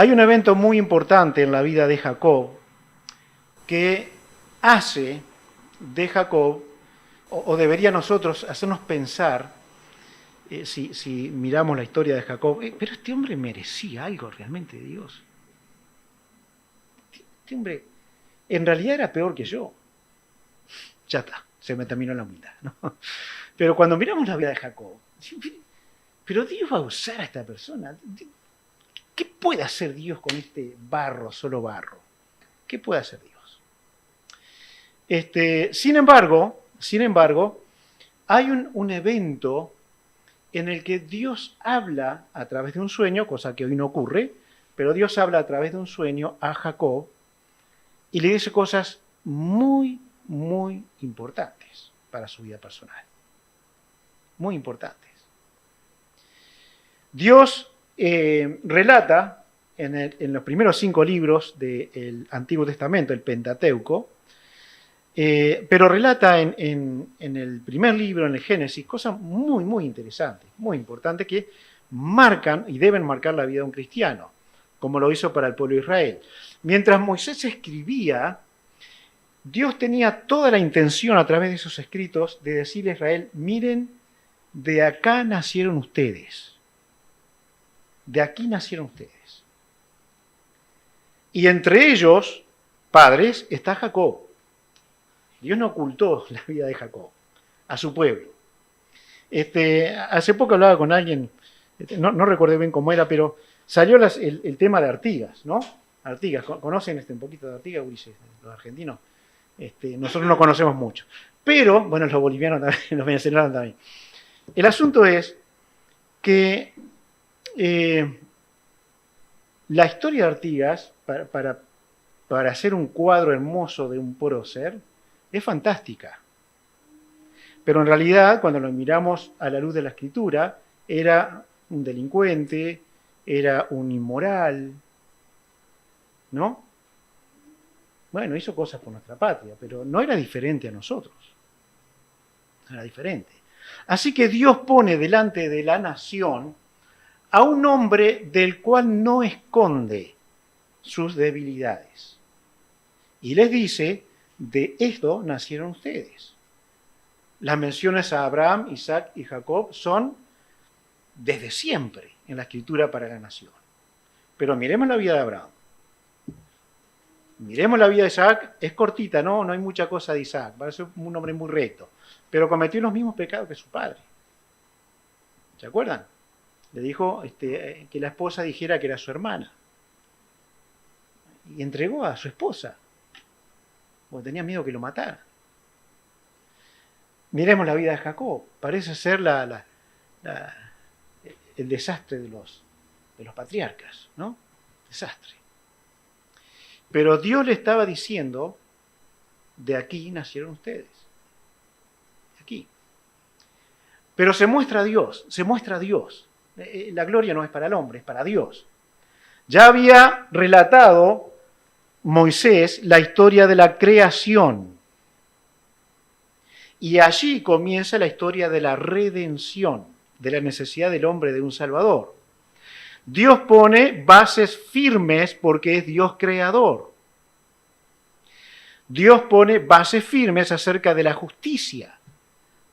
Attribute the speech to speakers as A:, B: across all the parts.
A: Hay un evento muy importante en la vida de Jacob que hace de Jacob, o debería nosotros hacernos pensar, si miramos la historia de Jacob, pero este hombre merecía algo realmente de Dios. Este hombre en realidad era peor que yo. Ya está, se me terminó la humildad, ¿no? Pero cuando miramos la vida de Jacob, pero Dios va a usar a esta persona. ¿Qué puede hacer Dios con este barro, solo barro? ¿Qué puede hacer Dios? Sin embargo, hay un evento en el que Dios habla a través de un sueño, cosa que hoy no ocurre, pero Dios habla a través de un sueño a Jacob y le dice cosas muy, muy importantes para su vida personal. Muy importantes. Dios relata en los primeros 5 libros del Antiguo Testamento, el Pentateuco, pero relata en el primer libro, en el Génesis, cosas muy, muy interesantes, muy importantes que marcan y deben marcar la vida de un cristiano, como lo hizo para el pueblo de Israel. Mientras Moisés escribía, Dios tenía toda la intención a través de esos escritos de decirle a Israel, miren, de acá nacieron ustedes. De aquí nacieron ustedes. Y entre ellos, padres, está Jacob. Dios no ocultó la vida de Jacob a su pueblo. Hace poco hablaba con alguien, no recuerdo bien cómo era, pero salió el tema de Artigas, ¿no? Artigas, ¿conocen un poquito de Artigas, Ulises, los argentinos? Nosotros no conocemos mucho. Pero, bueno, los bolivianos también, los venezolanos también. El asunto es que la historia de Artigas, para hacer un cuadro hermoso de un prócer, es fantástica. Pero en realidad, cuando lo miramos a la luz de la Escritura, era un delincuente, era un inmoral, ¿no? Bueno, hizo cosas por nuestra patria, pero no era diferente a nosotros. No era diferente. Así que Dios pone delante de la nación a un hombre del cual no esconde sus debilidades. Y les dice, de esto nacieron ustedes. Las menciones a Abraham, Isaac y Jacob son desde siempre en la Escritura para la nación. Pero miremos la vida de Abraham. Miremos la vida de Isaac, es cortita, no hay mucha cosa de Isaac, parece un hombre muy recto, pero cometió los mismos pecados que su padre. ¿Se acuerdan? Le dijo que la esposa dijera que era su hermana. Y entregó a su esposa, porque tenía miedo que lo matara. Miremos la vida de Jacob, parece ser el desastre de los patriarcas, ¿no? Desastre. Pero Dios le estaba diciendo, de aquí nacieron ustedes. De aquí. Pero se muestra Dios. La gloria no es para el hombre, es para Dios. Ya había relatado Moisés la historia de la creación. Y allí comienza la historia de la redención, de la necesidad del hombre de un Salvador. Dios pone bases firmes porque es Dios creador. Dios pone bases firmes acerca de la justicia.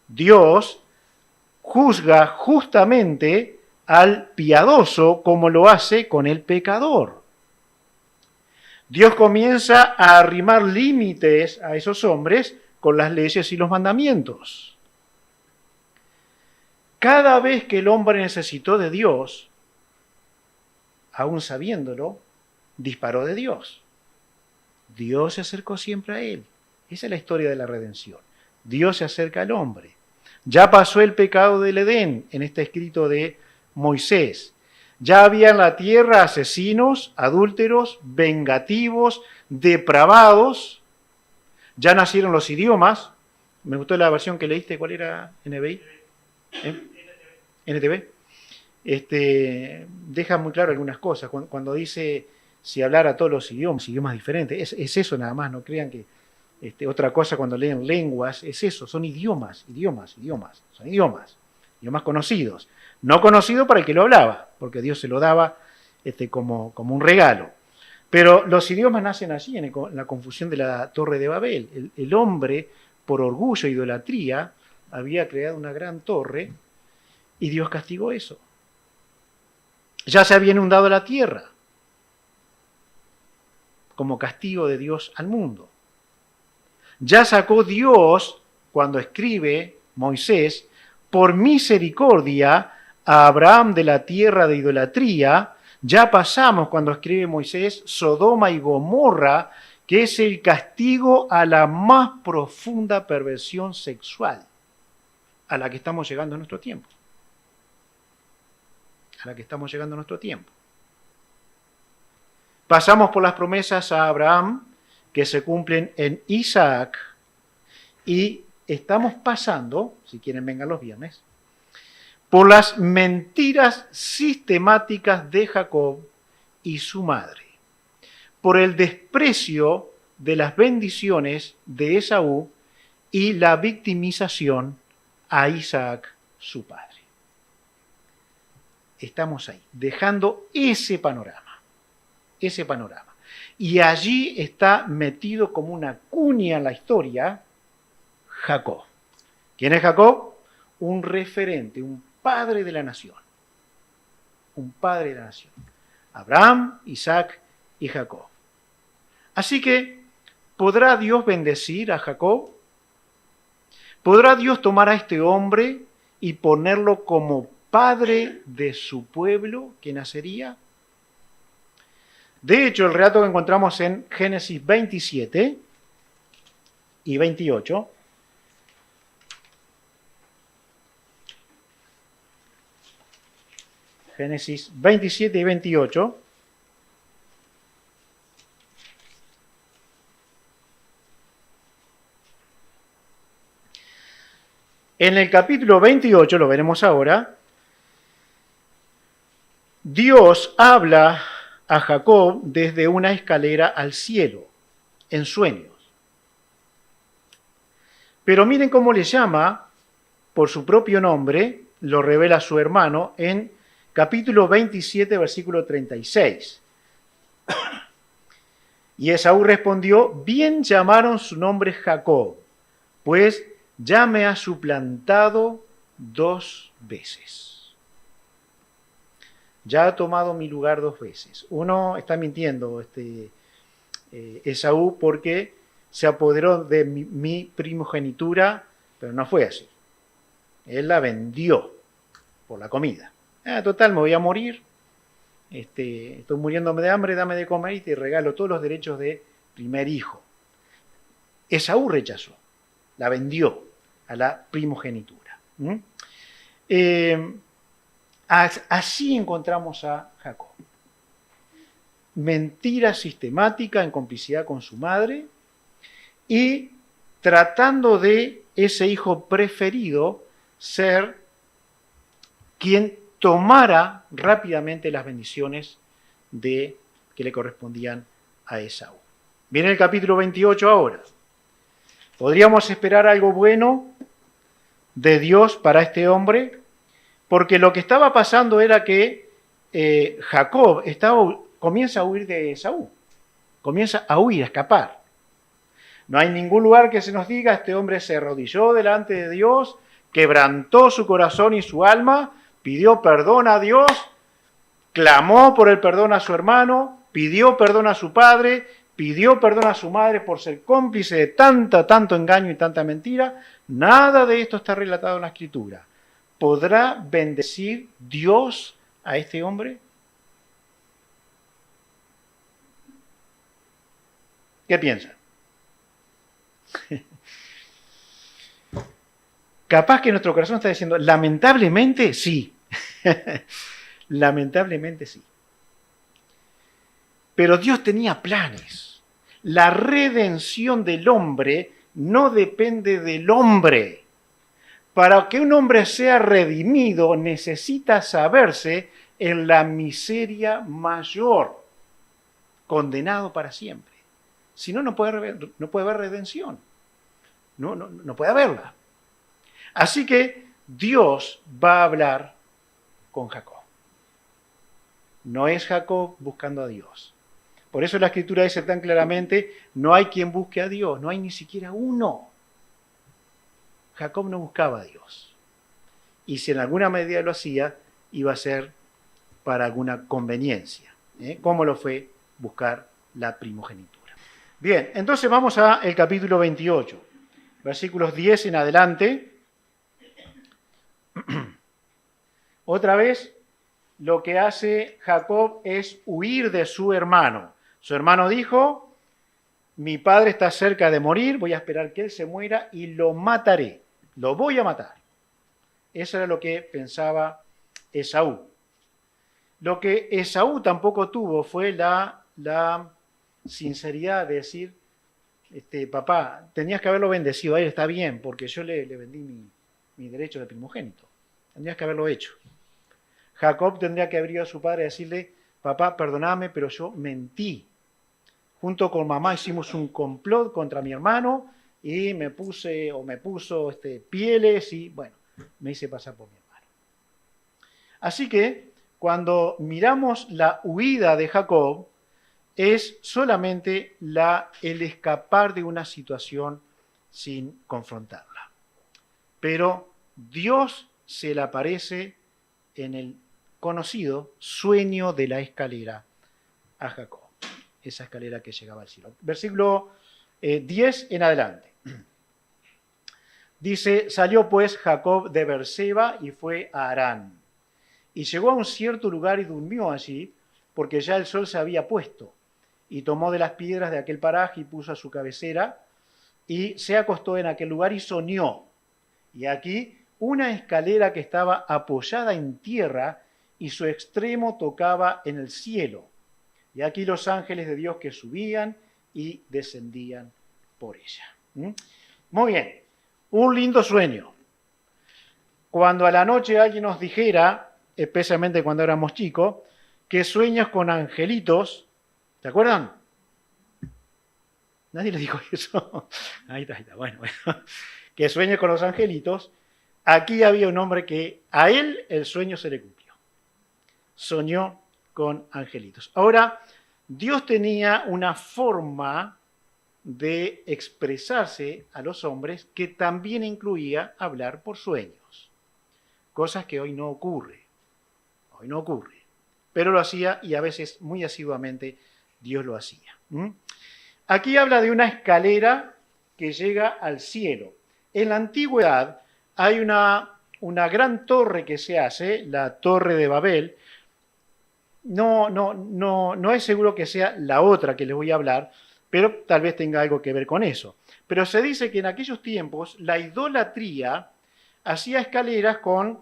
A: Dios juzga justamente al piadoso como lo hace con el pecador. Dios comienza a arrimar límites a esos hombres con las leyes y los mandamientos. Cada vez que el hombre necesitó de Dios, aún sabiéndolo, disparó de Dios. Dios se acercó siempre a él. Esa es la historia de la redención. Dios se acerca al hombre. Ya pasó el pecado del Edén en este escrito de Moisés. Ya había en la tierra asesinos, adúlteros, vengativos, depravados. Ya nacieron los idiomas. Me gustó la versión que leíste. ¿Cuál era? ¿NBI? NTV. Deja muy claro algunas cosas. Cuando dice si hablara todos los idiomas diferentes, es eso nada más, no crean que otra cosa cuando leen lenguas, es eso, son idiomas conocidos. No conocido para el que lo hablaba, porque Dios se lo daba como un regalo. Pero los idiomas nacen allí, en la confusión de la Torre de Babel. El hombre, por orgullo e idolatría, había creado una gran torre y Dios castigó eso. Ya se había inundado la tierra como castigo de Dios al mundo. Ya sacó Dios, cuando escribe Moisés, por misericordia a Abraham de la tierra de idolatría. Ya pasamos, cuando escribe Moisés, Sodoma y Gomorra, que es el castigo a la más profunda perversión sexual a la que estamos llegando en nuestro tiempo. A la que estamos llegando en nuestro tiempo. Pasamos por las promesas a Abraham, que se cumplen en Isaac, y estamos pasando, si quieren vengan los viernes, por las mentiras sistemáticas de Jacob y su madre, por el desprecio de las bendiciones de Esaú y la victimización a Isaac, su padre. Estamos ahí, dejando ese panorama. Y allí está metido como una cuña en la historia Jacob. ¿Quién es Jacob? Un referente, un padre de la nación. Un padre de la nación. Abraham, Isaac y Jacob. Así que, ¿podrá Dios bendecir a Jacob? ¿Podrá Dios tomar a este hombre y ponerlo como padre de su pueblo que nacería? De hecho, el relato que encontramos en Génesis 27 y 28, Génesis 27 y 28, en el capítulo 28, lo veremos ahora, Dios habla a Jacob desde una escalera al cielo, en sueños. Pero miren cómo le llama por su propio nombre, lo revela su hermano en capítulo 27, versículo 36. Y Esaú respondió, bien llamaron su nombre Jacob, pues ya me ha suplantado 2 veces. Ya ha tomado mi lugar 2 veces. Uno está mintiendo, Esaú, porque se apoderó de mi primogenitura, pero no fue así. Él la vendió por la comida. Total, me voy a morir, estoy muriéndome de hambre, dame de comer y te regalo todos los derechos de primer hijo. Esaú rechazó, la vendió a la primogenitura. Así encontramos a Jacob. Mentira sistemática en complicidad con su madre y tratando de ese hijo preferido ser quien tomara rápidamente las bendiciones que le correspondían a Esaú. Viene el capítulo 28 ahora. ¿Podríamos esperar algo bueno de Dios para este hombre? Porque lo que estaba pasando era que Jacob comienza a huir de Esaú, comienza a huir, a escapar. No hay ningún lugar que se nos diga, este hombre se arrodilló delante de Dios, quebrantó su corazón y su alma, pidió perdón a Dios, clamó por el perdón a su hermano, pidió perdón a su padre, pidió perdón a su madre por ser cómplice de tanto engaño y tanta mentira. Nada de esto está relatado en la Escritura. ¿Podrá bendecir Dios a este hombre? ¿Qué piensan? Capaz que nuestro corazón está diciendo, lamentablemente sí. Lamentablemente sí. Pero Dios tenía planes. La redención del hombre no depende del hombre. Para que un hombre sea redimido necesita saberse en la miseria mayor, condenado para siempre. Si no, no puede haber redención. No puede haberla. Así que Dios va a hablar con Jacob. no es Jacob buscando a Dios. Por eso la Escritura dice tan claramente, no hay quien busque a Dios, no hay ni siquiera uno. Jacob no buscaba a Dios. Y si en alguna medida lo hacía, iba a ser para alguna conveniencia, como lo fue buscar la primogenitura. Bien, entonces vamos al capítulo 28, versículos 10 en adelante. Otra vez, lo que hace Jacob es huir de su hermano. Su hermano dijo, mi padre está cerca de morir, voy a esperar que él se muera y lo mataré, lo voy a matar. Eso era lo que pensaba Esaú. Lo que Esaú tampoco tuvo fue la sinceridad de decir, papá, tenías que haberlo bendecido a él, está bien, porque yo le vendí mi derecho de primogénito. Tendrías que haberlo hecho. Jacob tendría que haber ido a su padre a decirle, papá, perdóname, pero yo mentí. Junto con mamá hicimos un complot contra mi hermano y me puso pieles y, bueno, me hice pasar por mi hermano. Así que, cuando miramos la huida de Jacob, es solamente el escapar de una situación sin confrontarla. Pero Dios se le aparece en el conocido sueño de la escalera a Jacob, esa escalera que llegaba al cielo. Versículo 10 en adelante. Dice, salió pues Jacob de Beerseba y fue a Harán. Y llegó a un cierto lugar y durmió allí, porque ya el sol se había puesto. Y tomó de las piedras de aquel paraje y puso a su cabecera, y se acostó en aquel lugar y soñó. Y aquí una escalera que estaba apoyada en tierra, y su extremo tocaba en el cielo. Y aquí los ángeles de Dios que subían y descendían por ella. Muy bien, un lindo sueño. Cuando a la noche alguien nos dijera, especialmente cuando éramos chicos, que sueños con angelitos, ¿se acuerdan? Nadie les dijo eso. Ahí está, bueno. Que sueñe con los angelitos. Aquí había un hombre que a él el sueño se le cumplió. Soñó con angelitos. Ahora, Dios tenía una forma de expresarse a los hombres que también incluía hablar por sueños. Cosas que hoy no ocurre. Hoy no ocurre. Pero lo hacía y a veces muy asiduamente Dios lo hacía. Aquí habla de una escalera que llega al cielo. En la antigüedad hay una gran torre que se hace, la Torre de Babel. No es seguro que sea la otra que les voy a hablar, pero tal vez tenga algo que ver con eso. Pero se dice que en aquellos tiempos la idolatría hacía escaleras con,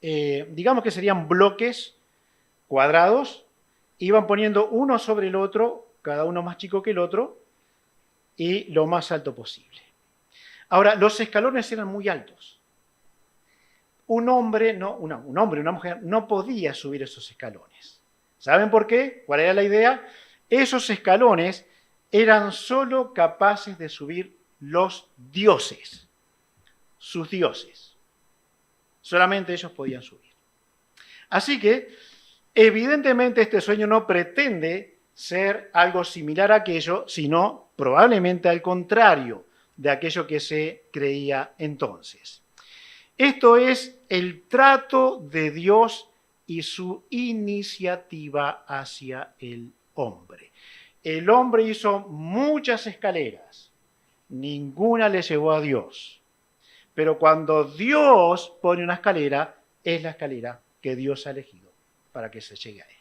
A: digamos que serían bloques cuadrados, iban poniendo uno sobre el otro, cada uno más chico que el otro, y lo más alto posible. Ahora, los escalones eran muy altos. Una mujer no podía subir esos escalones. ¿Saben por qué? ¿Cuál era la idea? Esos escalones eran solo capaces de subir los dioses, sus dioses. Solamente ellos podían subir. Así que, evidentemente, este sueño no pretende ser algo similar a aquello, sino probablemente al contrario de aquello que se creía entonces. Esto es el trato de Dios y su iniciativa hacia el hombre. El hombre hizo muchas escaleras, ninguna le llevó a Dios. Pero cuando Dios pone una escalera, es la escalera que Dios ha elegido para que se llegue a él.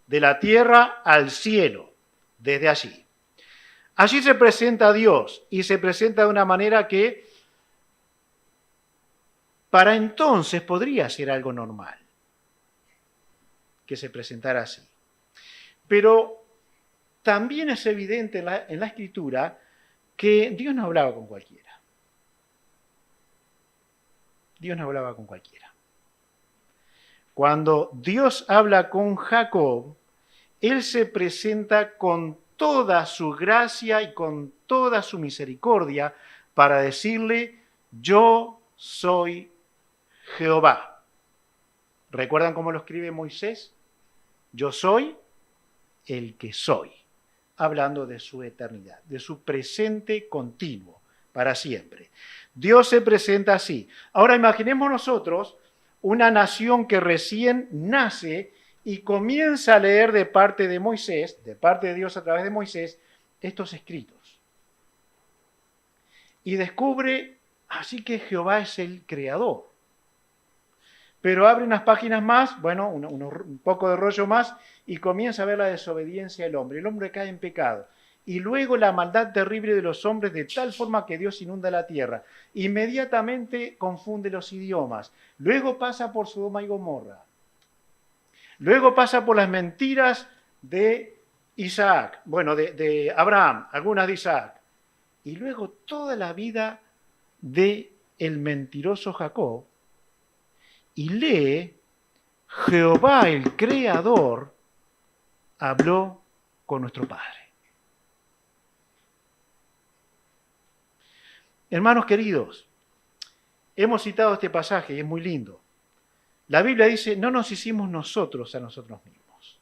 A: De la tierra al cielo, desde allí. Allí se presenta a Dios y se presenta de una manera que para entonces podría ser algo normal que se presentara así. Pero también es evidente en la Escritura que Dios no hablaba con cualquiera. Dios no hablaba con cualquiera. Cuando Dios habla con Jacob, Él se presenta con toda su gracia y con toda su misericordia para decirle, yo soy Jehová. ¿Recuerdan cómo lo escribe Moisés? Yo soy el que soy, hablando de su eternidad, de su presente continuo, para siempre. Dios se presenta así. Ahora imaginemos nosotros una nación que recién nace y comienza a leer de parte de Moisés, de parte de Dios a través de Moisés, estos escritos. Y descubre así que Jehová es el creador. Pero abre unas páginas más, bueno, un poco de rollo más, y comienza a ver la desobediencia del hombre. El hombre cae en pecado. Y luego la maldad terrible de los hombres de tal forma que Dios inunda la tierra. Inmediatamente confunde los idiomas. Luego pasa por Sodoma y Gomorra. Luego pasa por las mentiras de Isaac, bueno, de Abraham, algunas de Isaac. Y luego toda la vida de el mentiroso Jacob, y lee, Jehová el Creador habló con nuestro Padre. Hermanos queridos, hemos citado este pasaje y es muy lindo. La Biblia dice, no nos hicimos nosotros a nosotros mismos.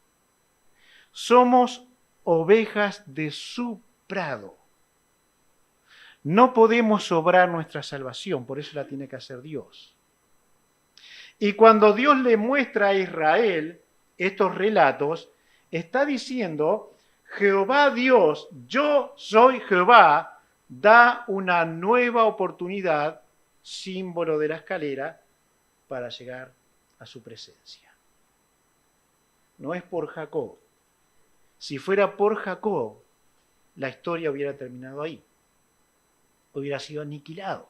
A: Somos ovejas de su prado. No podemos obrar nuestra salvación, por eso la tiene que hacer Dios. Y cuando Dios le muestra a Israel estos relatos, está diciendo, Jehová Dios, yo soy Jehová, da una nueva oportunidad, símbolo de la escalera, para llegar a su presencia. No es por Jacob. Si fuera por Jacob, la historia hubiera terminado ahí. Hubiera sido aniquilado.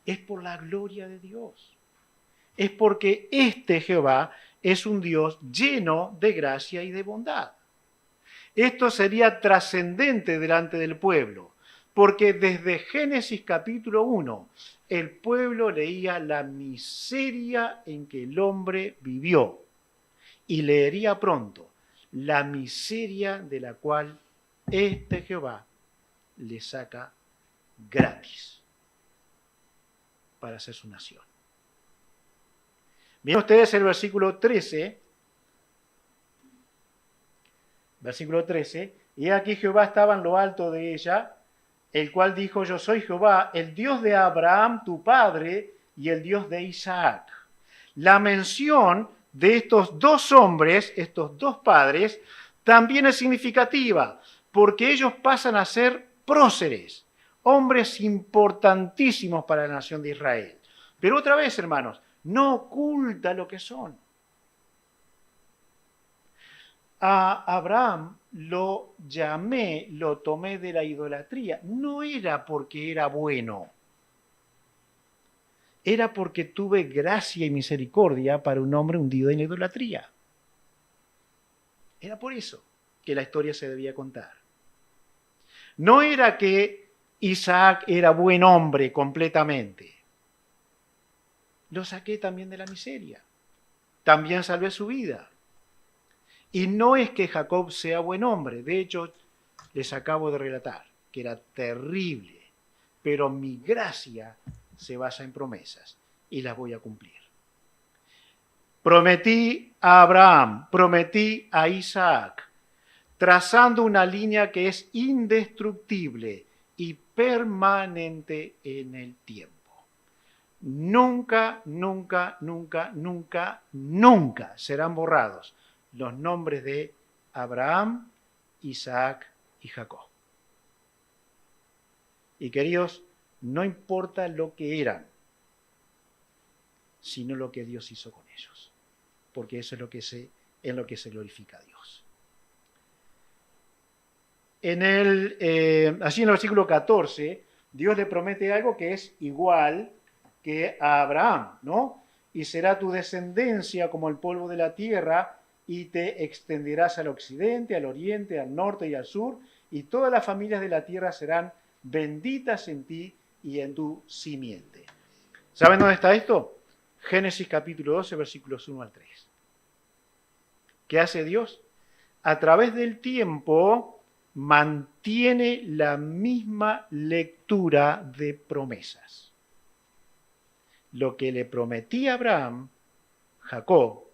A: Es por la gloria de Dios. Es porque este Jehová es un Dios lleno de gracia y de bondad. Esto sería trascendente delante del pueblo, porque desde Génesis capítulo 1, el pueblo leía la miseria en que el hombre vivió y leería pronto la miseria de la cual este Jehová le saca gratis para hacer su nación. Miren ustedes el versículo 13. Versículo 13. Y aquí Jehová estaba en lo alto de ella, el cual dijo, yo soy Jehová, el Dios de Abraham, tu padre, y el Dios de Isaac. La mención de estos dos hombres, estos dos padres, también es significativa, porque ellos pasan a ser próceres, hombres importantísimos para la nación de Israel. Pero otra vez, hermanos, no oculta lo que son. A Abraham lo llamé, lo tomé de la idolatría. No era porque era bueno. Era porque tuve gracia y misericordia para un hombre hundido en la idolatría. Era por eso que la historia se debía contar. No era que Isaac era buen hombre completamente. Lo saqué también de la miseria. También salvé su vida. Y no es que Jacob sea buen hombre. De hecho, les acabo de relatar que era terrible. Pero mi gracia se basa en promesas y las voy a cumplir. Prometí a Abraham, prometí a Isaac, trazando una línea que es indestructible y permanente en el tiempo. Nunca, nunca, nunca, nunca, nunca serán borrados los nombres de Abraham, Isaac y Jacob. Y queridos, no importa lo que eran, sino lo que Dios hizo con ellos, porque eso es en lo que se glorifica a Dios. Allí en el versículo 14, Dios le promete algo que es igual que a Abraham, ¿no? Y será tu descendencia como el polvo de la tierra, y te extenderás al occidente, al oriente, al norte y al sur, y todas las familias de la tierra serán benditas en ti y en tu simiente. ¿Saben dónde está esto? Génesis capítulo 12, versículos 1 al 3. ¿Qué hace Dios? A través del tiempo mantiene la misma lectura de promesas. Lo que le prometí a Abraham, Jacob,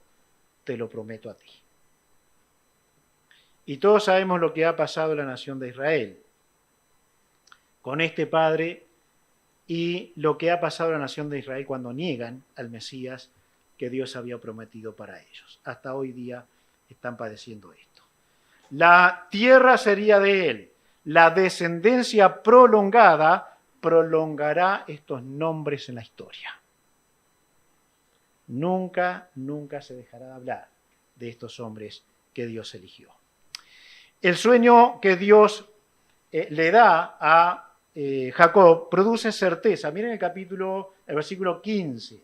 A: te lo prometo a ti. Y todos sabemos lo que ha pasado en la nación de Israel con este padre y lo que ha pasado en la nación de Israel cuando niegan al Mesías que Dios había prometido para ellos. Hasta hoy día están padeciendo esto. La tierra sería de él. La descendencia prolongada prolongará estos nombres en la historia. Nunca, nunca se dejará de hablar de estos hombres que Dios eligió. El sueño que Dios le da a Jacob produce certeza. Miren el versículo 15.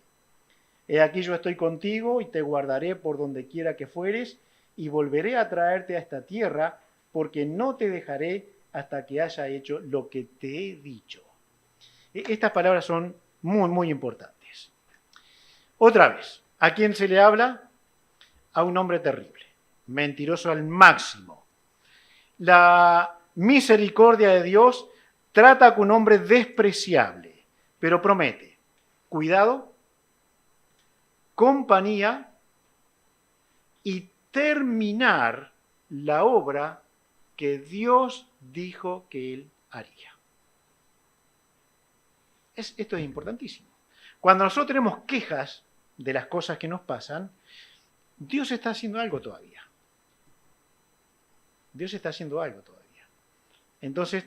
A: He aquí yo estoy contigo y te guardaré por donde quiera que fueres y volveré a traerte a esta tierra porque no te dejaré hasta que haya hecho lo que te he dicho. Estas palabras son muy, muy importantes. Otra vez, ¿a quién se le habla? A un hombre terrible, mentiroso al máximo. La misericordia de Dios trata con un hombre despreciable, pero promete cuidado, compañía y terminar la obra que Dios dijo que él haría. Esto es importantísimo. Cuando nosotros tenemos quejas de las cosas que nos pasan, Dios está haciendo algo todavía. Dios está haciendo algo todavía. Entonces,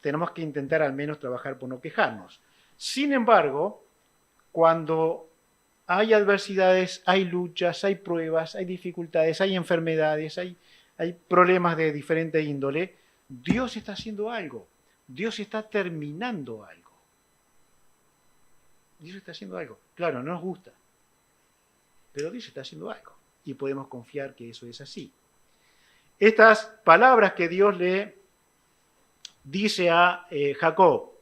A: tenemos que intentar al menos trabajar por no quejarnos. Sin embargo, cuando hay adversidades, hay luchas, hay pruebas, hay dificultades, hay enfermedades, hay problemas de diferente índole, Dios está haciendo algo. Dios está terminando algo. Dios está haciendo algo. Claro, no nos gusta, pero Dios está haciendo algo y podemos confiar que eso es así. Estas palabras que Dios le dice a Jacob,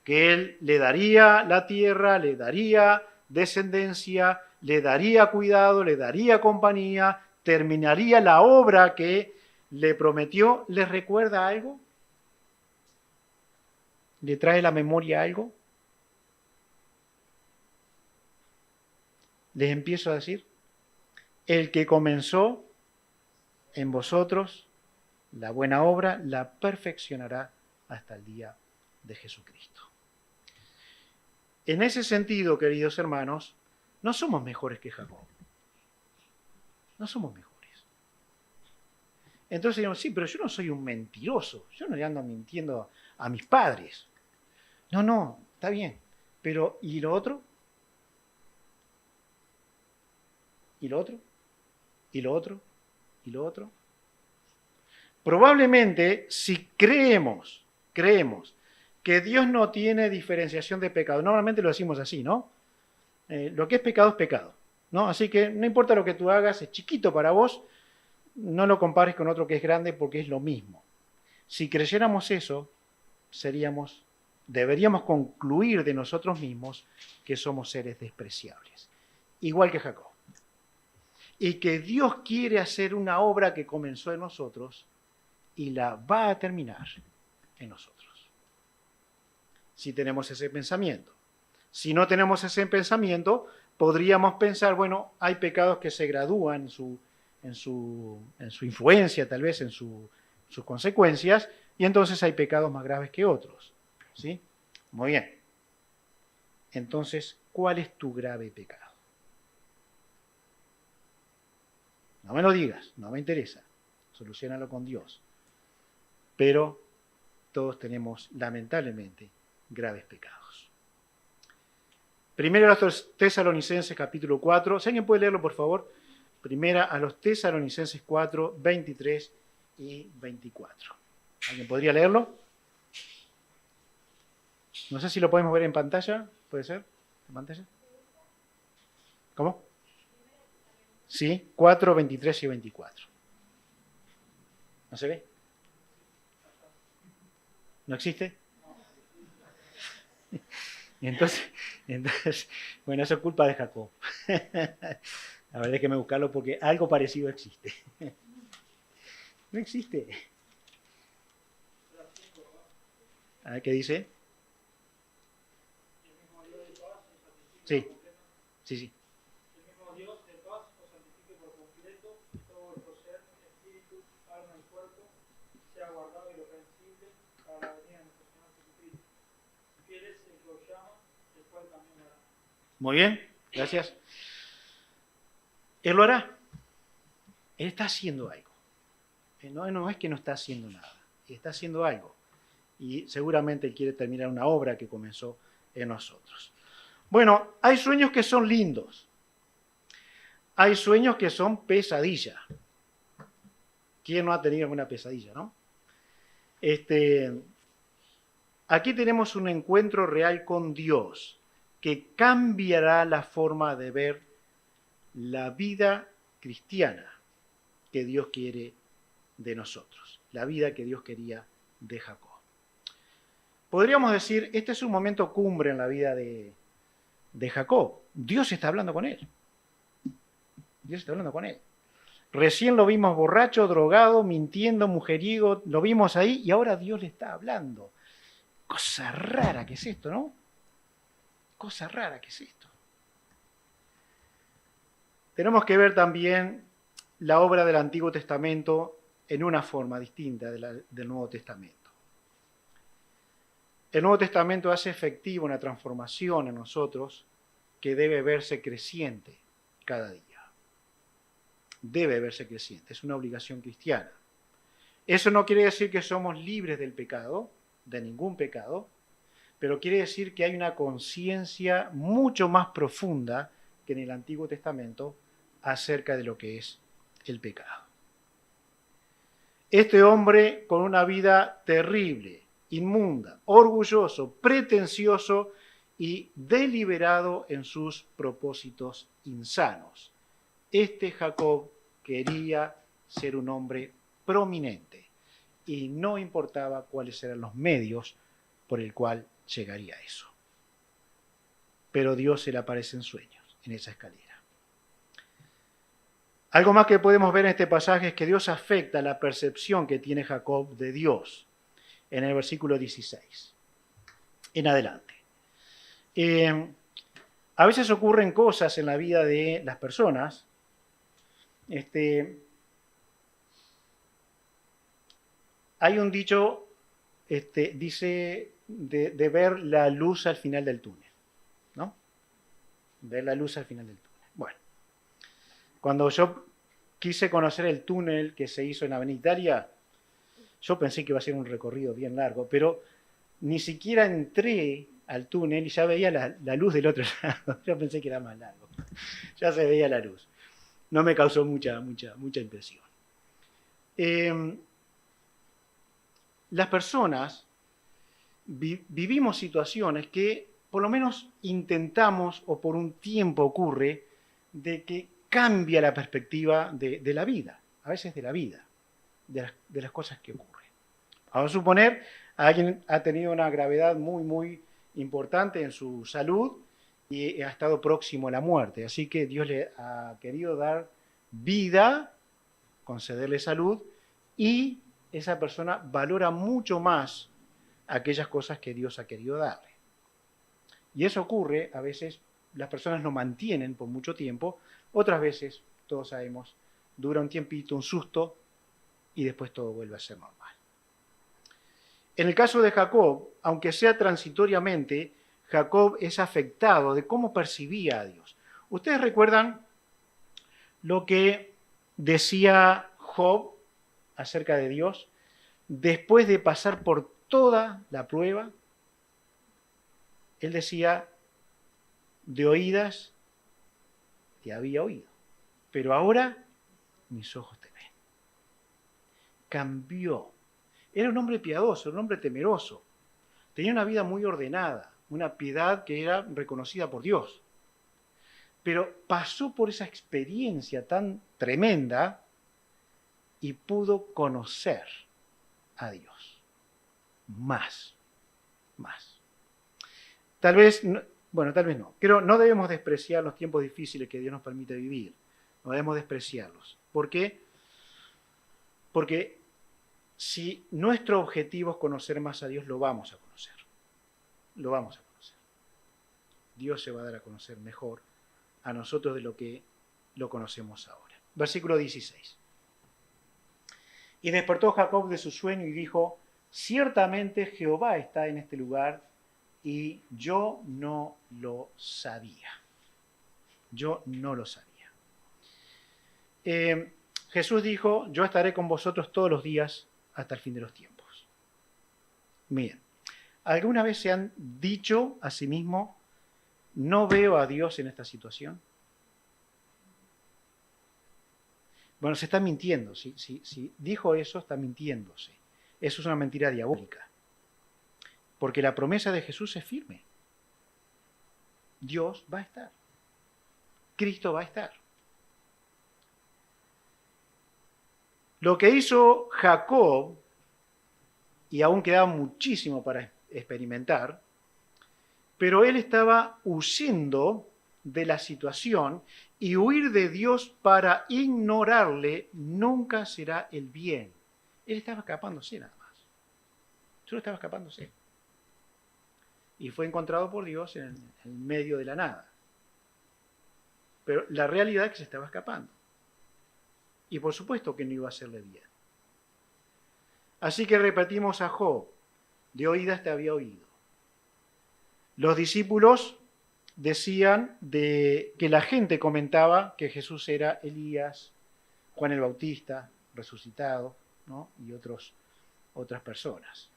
A: que él le daría la tierra, le daría descendencia, le daría cuidado, le daría compañía, terminaría la obra que le prometió, ¿les recuerda algo? ¿Le trae a la memoria algo? Les empiezo a decir, el que comenzó en vosotros la buena obra, la perfeccionará hasta el día de Jesucristo. En ese sentido, queridos hermanos, no somos mejores que Jacob. No somos mejores. Entonces digamos, sí, pero yo no soy un mentiroso. Yo no le ando mintiendo a mis padres. No, está bien. Pero, ¿y lo otro? ¿Y lo otro? ¿Y lo otro? ¿Y lo otro? Probablemente, si creemos que Dios no tiene diferenciación de pecado, normalmente lo decimos así, ¿no? Lo que es pecado, ¿no? Así que no importa lo que tú hagas, es chiquito para vos, no lo compares con otro que es grande porque es lo mismo. Si creyéramos eso, deberíamos concluir de nosotros mismos que somos seres despreciables, igual que Jacob. Y que Dios quiere hacer una obra que comenzó en nosotros y la va a terminar en nosotros. Si tenemos ese pensamiento. Si no tenemos ese pensamiento, podríamos pensar, bueno, hay pecados que se gradúan en su influencia, tal vez en sus consecuencias, y entonces hay pecados más graves que otros. ¿Sí? Muy bien. Entonces, ¿cuál es tu grave pecado? No me lo digas, no me interesa. Soluciónalo con Dios. Pero todos tenemos, lamentablemente, graves pecados. Primero a los Tesalonicenses, capítulo 4. Si alguien puede leerlo, por favor. Primera a los Tesalonicenses 4, 23 y 24. ¿Alguien podría leerlo? No sé si lo podemos ver en pantalla. ¿Puede ser? ¿En pantalla? ¿Cómo? Sí, 4, 23 y 24. ¿No se ve? ¿No existe? Entonces, bueno, eso es culpa de Jacob. A ver, déjeme buscarlo porque algo parecido existe. No existe. A ver, ¿qué dice? Sí. Muy bien, gracias. Él lo hará. Él está haciendo algo. No es que no está haciendo nada. Está haciendo algo. Y seguramente Él quiere terminar una obra que comenzó en nosotros. Bueno, hay sueños que son lindos. Hay sueños que son pesadillas. ¿Quién no ha tenido alguna pesadilla, no? Aquí tenemos un encuentro real con Dios que cambiará la forma de ver la vida cristiana que Dios quiere de nosotros, la vida que Dios quería de Jacob. Podríamos decir, este es un momento cumbre en la vida de Jacob. Dios está hablando con él. Dios está hablando con él. Recién lo vimos borracho, drogado, mintiendo, mujeriego, lo vimos ahí y ahora Dios le está hablando. Cosa rara que es esto, ¿no? Cosa rara que es esto. Tenemos que ver también la obra del Antiguo Testamento en una forma distinta del Nuevo Testamento. El Nuevo Testamento hace efectiva una transformación en nosotros que debe verse creciente cada día. Debe verse creciente, es una obligación cristiana. Eso no quiere decir que somos libres del pecado, de ningún pecado, pero quiere decir que hay una conciencia mucho más profunda que en el Antiguo Testamento acerca de lo que es el pecado. Este hombre con una vida terrible, inmunda, orgulloso, pretencioso y deliberado en sus propósitos insanos. Este Jacob quería ser un hombre prominente y no importaba cuáles eran los medios por el cual llegaría a eso. Pero Dios se le aparece en sueños, en esa escalera. Algo más que podemos ver en este pasaje es que Dios afecta la percepción que tiene Jacob de Dios en el versículo 16 en adelante. A veces ocurren cosas en la vida de las personas. Hay un dicho, dice de ver la luz al final del túnel, ¿no? Ver la luz al final del túnel. Bueno, cuando yo quise conocer el túnel que se hizo en Avenida Italia, yo pensé que iba a ser un recorrido bien largo, pero ni siquiera entré al túnel y ya veía la luz del otro lado. Yo pensé que era más largo. Ya se veía la luz. No me causó mucha impresión. Las personas vivimos situaciones que por lo menos intentamos, o por un tiempo ocurre, de que cambia la perspectiva de la vida, a veces de la vida, de las cosas que ocurren. Vamos a suponer, alguien ha tenido una gravedad muy importante en su salud y ha estado próximo a la muerte, así que Dios le ha querido dar vida, concederle salud, y esa persona valora mucho más aquellas cosas que Dios ha querido darle. Y eso ocurre, a veces las personas lo mantienen por mucho tiempo, otras veces, todos sabemos, dura un tiempito, un susto, y después todo vuelve a ser normal. En el caso de Jacob, aunque sea transitoriamente, Jacob es afectado de cómo percibía a Dios. ¿Ustedes recuerdan lo que decía Job acerca de Dios después de pasar por toda la prueba? Él decía, de oídas te había oído, pero ahora mis ojos te ven. Cambió. Era un hombre piadoso, un hombre temeroso. Tenía una vida muy ordenada, una piedad que era reconocida por Dios. Pero pasó por esa experiencia tan tremenda y pudo conocer a Dios. Más. Tal vez no. Pero no debemos despreciar los tiempos difíciles que Dios nos permite vivir. No debemos despreciarlos. ¿Por qué? Porque si nuestro objetivo es conocer más a Dios, lo vamos a conocer. Lo vamos a conocer. Dios se va a dar a conocer mejor a nosotros de lo que lo conocemos ahora. Versículo 16. Y despertó Jacob de su sueño y dijo, ciertamente Jehová está en este lugar y yo no lo sabía. Yo no lo sabía. Jesús dijo, yo estaré con vosotros todos los días hasta el fin de los tiempos. Miren, ¿alguna vez se han dicho a sí mismo, no veo a Dios en esta situación? Bueno, se está mintiendo. Si dijo eso, está mintiéndose. Eso es una mentira diabólica. Porque la promesa de Jesús es firme. Dios va a estar. Cristo va a estar. Lo que hizo Jacob, y aún quedaba muchísimo para experimentar, pero él estaba huyendo de la situación, y huir de Dios para ignorarle nunca será el bien. Él estaba escapándose nada más. Solo estaba escapándose. Y fue encontrado por Dios en el medio de la nada. Pero la realidad es que se estaba escapando. Y por supuesto que no iba a hacerle bien. Así que repetimos a Job, de oídas te había oído. Los discípulos decían que la gente comentaba que Jesús era Elías, Juan el Bautista, resucitado, ¿no? Y otras personas.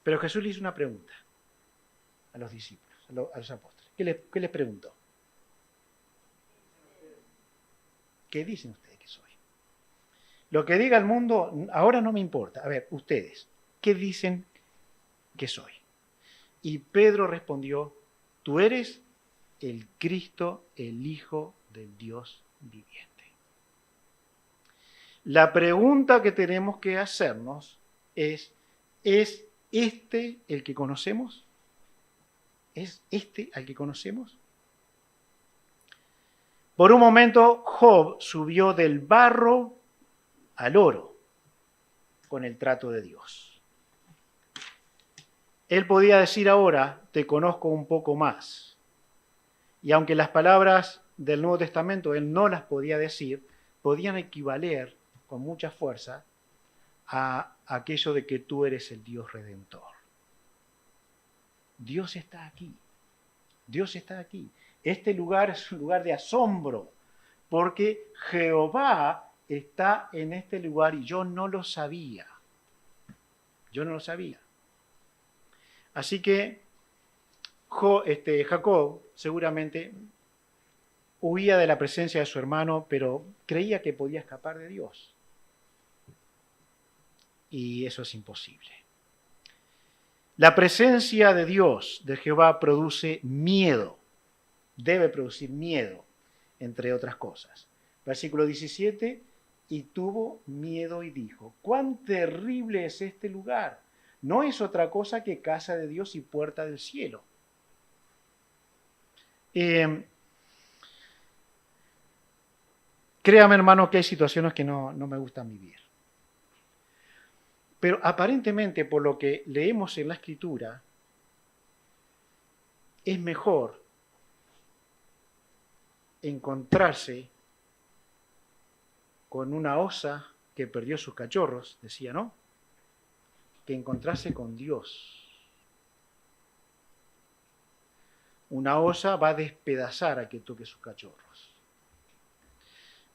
A: Pero Jesús le hizo una pregunta a los discípulos, a los apóstoles. ¿Qué les preguntó? ¿Qué dicen ustedes que soy? Lo que diga el mundo ahora no me importa. A ver, ustedes, ¿qué dicen que soy? Y Pedro respondió, tú eres el Cristo, el Hijo del Dios viviente. La pregunta que tenemos que hacernos ¿es este el que conocemos? ¿Es este al que conocemos? Por un momento, Job subió del barro al oro con el trato de Dios. Él podía decir ahora, te conozco un poco más. Y aunque las palabras del Nuevo Testamento él no las podía decir, podían equivaler con mucha fuerza a aquello de que tú eres el Dios Redentor. Dios está aquí. Dios está aquí. Este lugar es un lugar de asombro, porque Jehová está en este lugar y yo no lo sabía. Yo no lo sabía. Así que Jacob seguramente huía de la presencia de su hermano, pero creía que podía escapar de Dios. Y eso es imposible. La presencia de Dios, de Jehová, produce miedo. Debe producir miedo, entre otras cosas. Versículo 17, y tuvo miedo y dijo, cuán terrible es este lugar. No es otra cosa que casa de Dios y puerta del cielo. Créame, hermano, que hay situaciones que no me gustan vivir. Pero aparentemente, por lo que leemos en la Escritura, es mejor encontrarse con una osa que perdió sus cachorros, decía, ¿no? Que encontrarse con Dios. Una osa va a despedazar a que toque sus cachorros.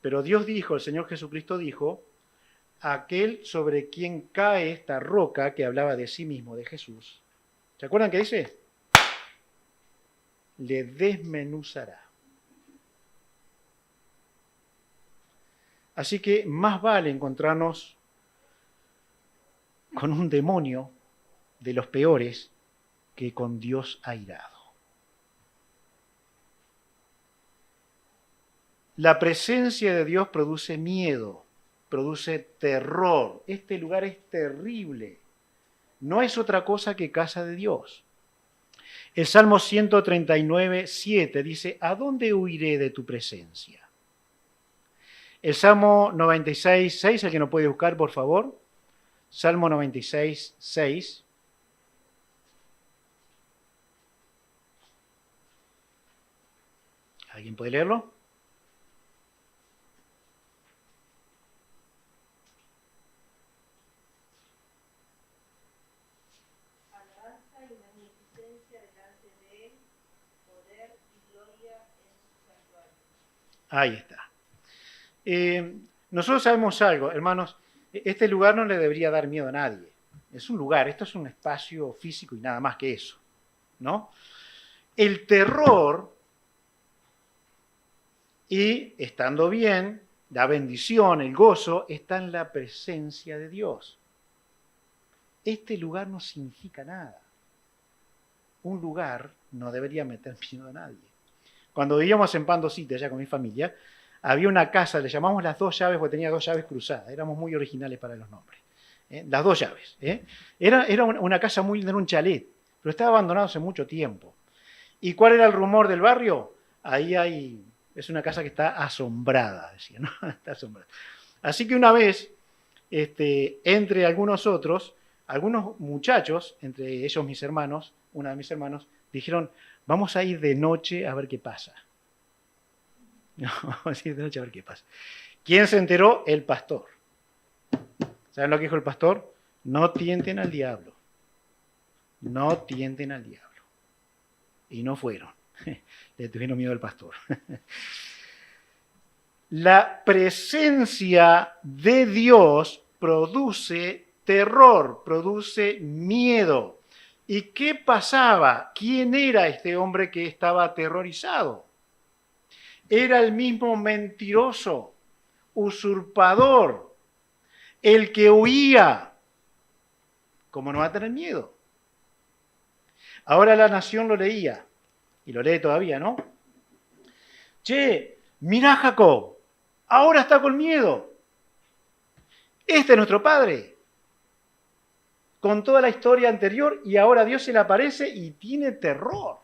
A: Pero Dios dijo, el Señor Jesucristo dijo, aquel sobre quien cae esta roca, que hablaba de sí mismo, de Jesús, ¿se acuerdan qué dice? Le desmenuzará. Así que más vale encontrarnos con un demonio de los peores que con Dios airado. La presencia de Dios produce miedo, produce terror. Este lugar es terrible. No es otra cosa que casa de Dios. El Salmo 139, 7 dice, ¿a dónde huiré de tu presencia? El Salmo 96, 6, el que no puede buscar, por favor. Salmo 96, 6. ¿Alguien puede leerlo?
B: Alabanza y magnificencia delante de él, poder y gloria en su santuario.
A: Ahí está. Nosotros sabemos algo, hermanos, este lugar no le debería dar miedo a nadie. Es un lugar, esto es un espacio físico y nada más que eso, ¿no? El terror, y estando bien, la bendición, el gozo, está en la presencia de Dios. Este lugar no significa nada. Un lugar no debería meter miedo a nadie. Cuando vivíamos en Pando City, allá con mi familia, había una casa, le llamamos las dos llaves porque tenía dos llaves cruzadas. Éramos muy originales para los nombres. Las dos llaves. Era una casa muy linda, era un chalet, pero estaba abandonado hace mucho tiempo. ¿Y cuál era el rumor del barrio? Es una casa que está asombrada, decía, ¿no? Está asombrada. Así que una vez, entre algunos otros, algunos muchachos, entre ellos mis hermanos, uno de mis hermanos, dijeron, vamos a ir de noche a ver qué pasa. Vamos a ir de noche a ver qué pasa. ¿Quién se enteró? El pastor. ¿Saben lo que dijo el pastor? No tienten al diablo. No tienten al diablo. Y no fueron. Le tuvieron miedo al pastor. La presencia de Dios produce terror, produce miedo. ¿Y qué pasaba? ¿Quién era este hombre que estaba aterrorizado? Era el mismo mentiroso, usurpador, el que huía. ¿Cómo no va a tener miedo? Ahora la nación lo leía, y lo lee todavía, ¿no? Che, mirá Jacob, ahora está con miedo. Este es nuestro padre. Con toda la historia anterior, y ahora Dios se le aparece y tiene terror.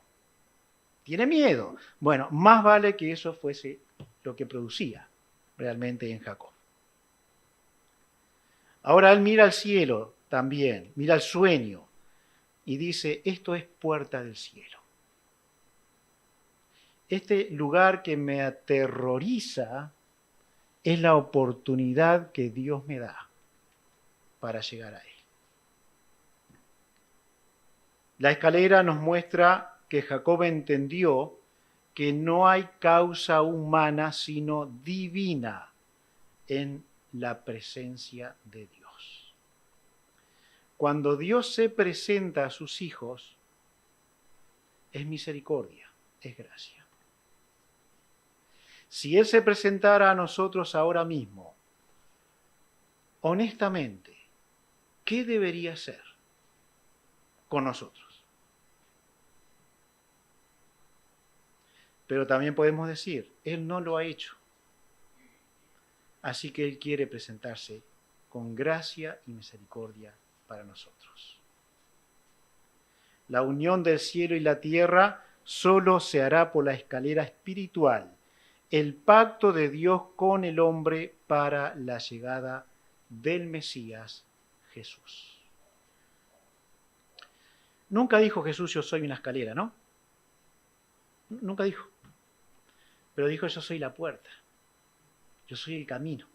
A: Tiene miedo. Bueno, más vale que eso fuese lo que producía realmente en Jacob. Ahora él mira al cielo también, mira al sueño y dice, esto es puerta del cielo. Este lugar que me aterroriza es la oportunidad que Dios me da para llegar a él. La escalera nos muestra que Jacob entendió que no hay causa humana sino divina en la presencia de Dios. Cuando Dios se presenta a sus hijos, es misericordia, es gracia. Si Él se presentara a nosotros ahora mismo, honestamente, ¿qué debería hacer con nosotros? Pero también podemos decir, Él no lo ha hecho. Así que Él quiere presentarse con gracia y misericordia para nosotros. La unión del cielo y la tierra solo se hará por la escalera espiritual, el pacto de Dios con el hombre para la llegada del Mesías Jesús. Nunca dijo Jesús, yo soy una escalera, ¿no? Nunca dijo. Pero dijo, yo soy la puerta. Yo soy el camino.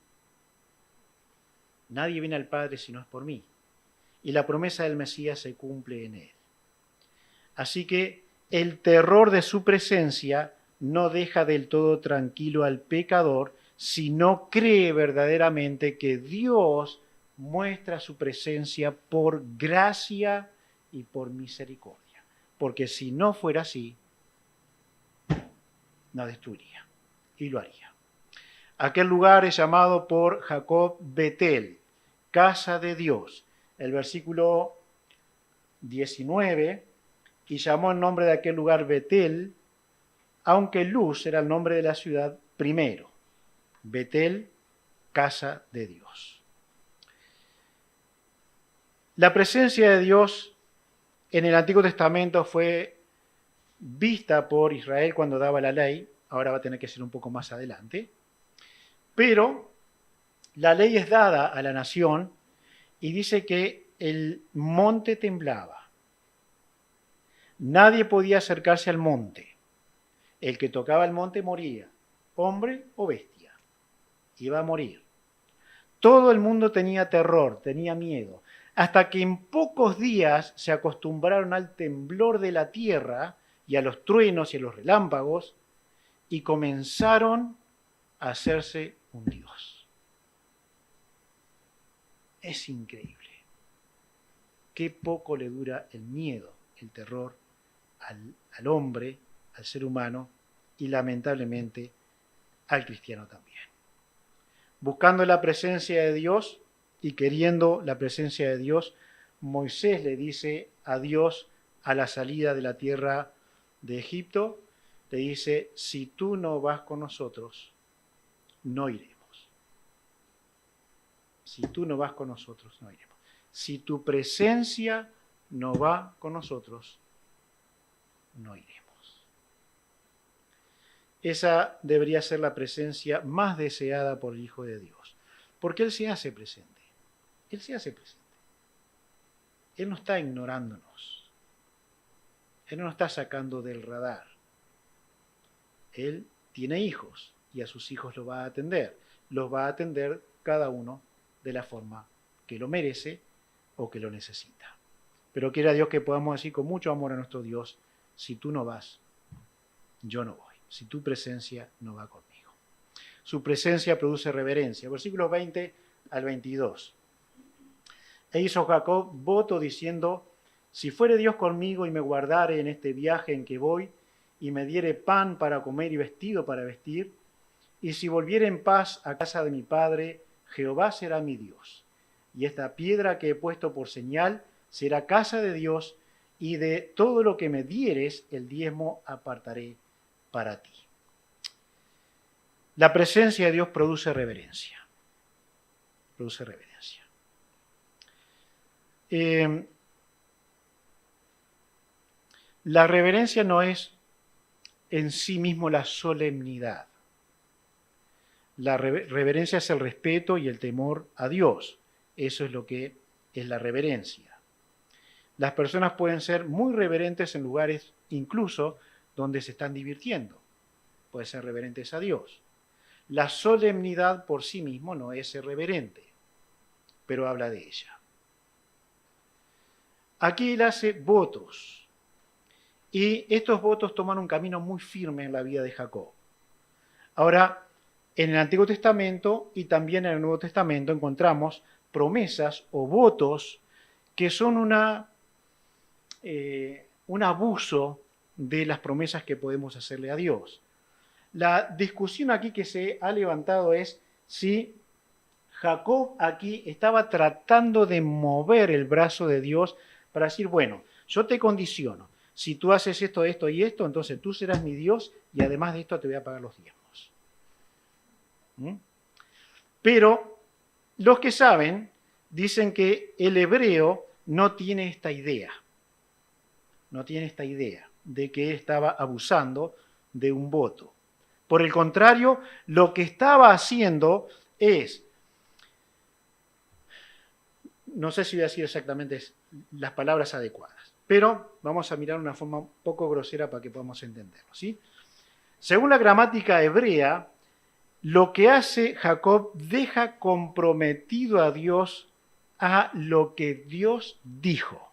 A: Nadie viene al Padre si no es por mí. Y la promesa del Mesías se cumple en él. Así que el terror de su presencia no deja del todo tranquilo al pecador si no cree verdaderamente que Dios muestra su presencia por gracia y por misericordia. Porque si no fuera así, no destruiría y lo haría. Aquel lugar es llamado por Jacob Betel, casa de Dios. El versículo 19, y llamó el nombre de aquel lugar Betel, aunque Luz era el nombre de la ciudad primero. Betel, casa de Dios. La presencia de Dios en el Antiguo Testamento fue vista por Israel cuando daba la ley, ahora va a tener que ser un poco más adelante, pero la ley es dada a la nación y dice que el monte temblaba. Nadie podía acercarse al monte. El que tocaba el monte moría, hombre o bestia, iba a morir. Todo el mundo tenía terror, tenía miedo, hasta que en pocos días se acostumbraron al temblor de la tierra y a los truenos y a los relámpagos y comenzaron hacerse un Dios. Es increíble. Qué poco le dura el miedo, el terror al hombre, al ser humano y lamentablemente al cristiano también. Buscando la presencia de Dios y queriendo la presencia de Dios, Moisés le dice a Dios a la salida de la tierra de Egipto, le dice, si tú no vas con nosotros, no iremos. Si tú no vas con nosotros, no iremos. Si tu presencia no va con nosotros, no iremos. Esa debería ser la presencia más deseada por el Hijo de Dios, porque Él se hace presente. Él se hace presente. Él no está ignorándonos. Él no nos está sacando del radar. Él tiene hijos y a sus hijos los va a atender. Los va a atender cada uno de la forma que lo merece o que lo necesita. Pero quiera Dios que podamos decir con mucho amor a nuestro Dios, si tú no vas, yo no voy. Si tu presencia no va conmigo. Su presencia produce reverencia. Versículos 20 al 22. E hizo Jacob voto diciendo, si fuere Dios conmigo y me guardare en este viaje en que voy, y me diere pan para comer y vestido para vestir, y si volviere en paz a casa de mi padre, Jehová será mi Dios. Y esta piedra que he puesto por señal será casa de Dios, y de todo lo que me dieres, el diezmo apartaré para ti. La presencia de Dios produce reverencia. Produce reverencia. La reverencia no es en sí mismo la solemnidad. La reverencia es el respeto y el temor a Dios. Eso es lo que es la reverencia. Las personas pueden ser muy reverentes en lugares incluso donde se están divirtiendo. Pueden ser reverentes a Dios. La solemnidad por sí mismo no es ser reverente, pero habla de ella. Aquí él hace votos. Y estos votos toman un camino muy firme en la vida de Jacob. Ahora, en el Antiguo Testamento y también en el Nuevo Testamento encontramos promesas o votos que son un abuso de las promesas que podemos hacerle a Dios. La discusión aquí que se ha levantado es si Jacob aquí estaba tratando de mover el brazo de Dios para decir, bueno, yo te condiciono. Si tú haces esto, esto y esto, entonces tú serás mi Dios y además de esto te voy a pagar los diezmos. Pero los que saben dicen que el hebreo no tiene esta idea. No tiene esta idea de que él estaba abusando de un voto. Por el contrario, lo que estaba haciendo es, no sé si voy a decir exactamente las palabras adecuadas, pero vamos a mirar una forma un poco grosera para que podamos entenderlo, ¿sí? Según la gramática hebrea, lo que hace Jacob deja comprometido a Dios a lo que Dios dijo.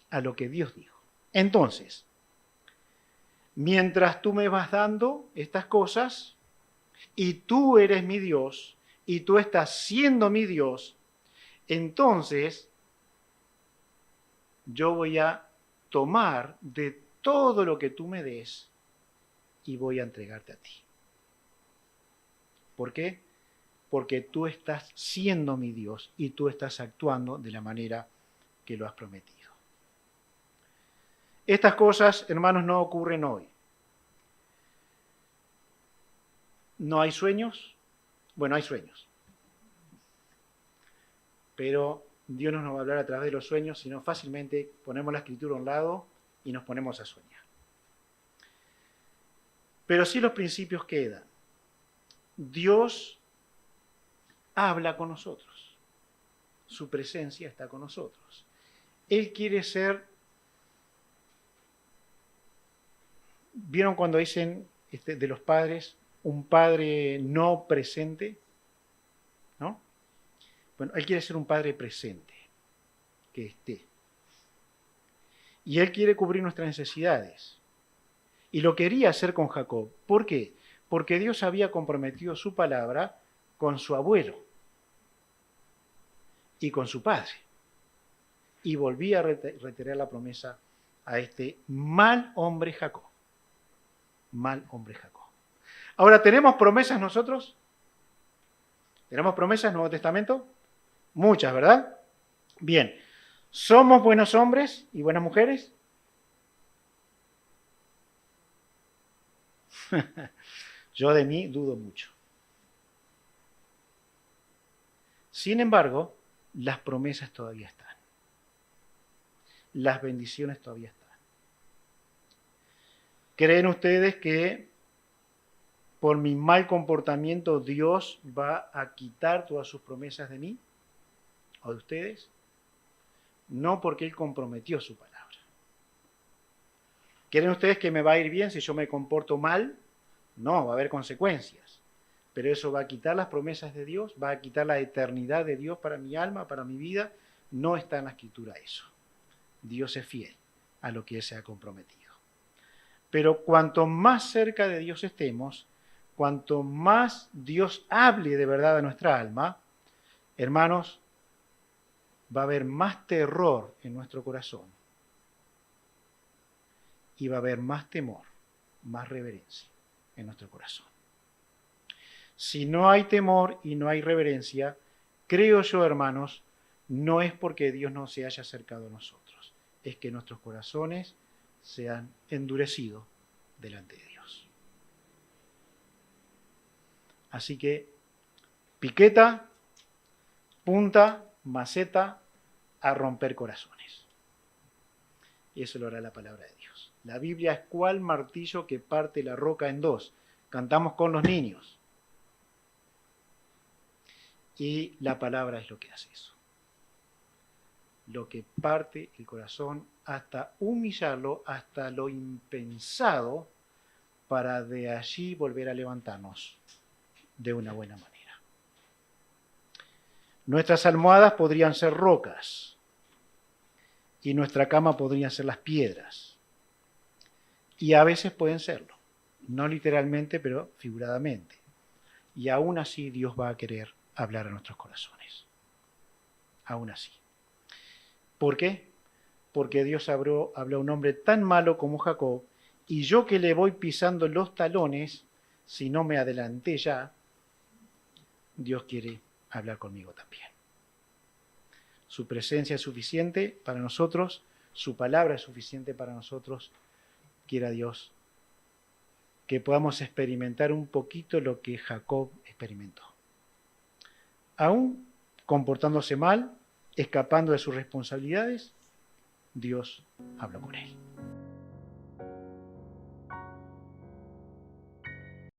A: A lo que Dios dijo. Entonces, mientras tú me vas dando estas cosas y tú eres mi Dios y tú estás siendo mi Dios, entonces yo voy a tomar de todo lo que tú me des y voy a entregarte a ti. ¿Por qué? Porque tú estás siendo mi Dios y tú estás actuando de la manera que lo has prometido. Estas cosas, hermanos, no ocurren hoy. ¿No hay sueños? Bueno, hay sueños. Pero Dios no nos va a hablar a través de los sueños, sino fácilmente ponemos la escritura a un lado y nos ponemos a soñar. Pero sí los principios quedan. Dios habla con nosotros. Su presencia está con nosotros. Él quiere ser... ¿Vieron cuando dicen de los padres, un padre no presente? ¿No? Bueno, Él quiere ser un padre presente, que esté. Y Él quiere cubrir nuestras necesidades. Y lo quería hacer con Jacob. ¿Por qué? porque Dios había comprometido su palabra con su abuelo y con su padre. Y volvía a reiterar la promesa a este mal hombre Jacob. Mal hombre Jacob. Ahora, ¿tenemos promesas nosotros? ¿Tenemos promesas en el Nuevo Testamento? Muchas, ¿verdad? Bien. ¿Somos buenos hombres y buenas mujeres? Yo de mí dudo mucho. Sin embargo, las promesas todavía están. Las bendiciones todavía están. ¿Creen ustedes que por mi mal comportamiento Dios va a quitar todas sus promesas de mí o de ustedes? No, porque Él comprometió su palabra. ¿Creen ustedes que me va a ir bien si yo me comporto mal? No, va a haber consecuencias. Pero eso va a quitar las promesas de Dios, va a quitar la eternidad de Dios para mi alma, para mi vida. No está en la Escritura eso. Dios es fiel a lo que Él se ha comprometido. Pero cuanto más cerca de Dios estemos, cuanto más Dios hable de verdad a nuestra alma, hermanos, va a haber más terror en nuestro corazón y va a haber más temor, más reverencia en nuestro corazón. Si no hay temor y no hay reverencia, creo yo, hermanos, no es porque Dios no se haya acercado a nosotros, es que nuestros corazones se han endurecido delante de Dios. Así que, piqueta, punta, maceta, a romper corazones. Y eso lo hará la palabra de Dios. La Biblia es cual martillo que parte la roca en dos. Cantamos con los niños. Y la palabra es lo que hace eso. Lo que parte el corazón hasta humillarlo, hasta lo impensado, para de allí volver a levantarnos de una buena manera. Nuestras almohadas podrían ser rocas y nuestra cama podrían ser las piedras. Y a veces pueden serlo, no literalmente, pero figuradamente. Y aún así Dios va a querer hablar a nuestros corazones. Aún así. ¿Por qué? Porque Dios habló a un hombre tan malo como Jacob, y yo que le voy pisando los talones, si no me adelanté ya, Dios quiere hablar conmigo también. Su presencia es suficiente para nosotros, su palabra es suficiente para nosotros. Quiera Dios que podamos experimentar un poquito lo que Jacob experimentó. Aún comportándose mal, escapando de sus responsabilidades, Dios habló con él.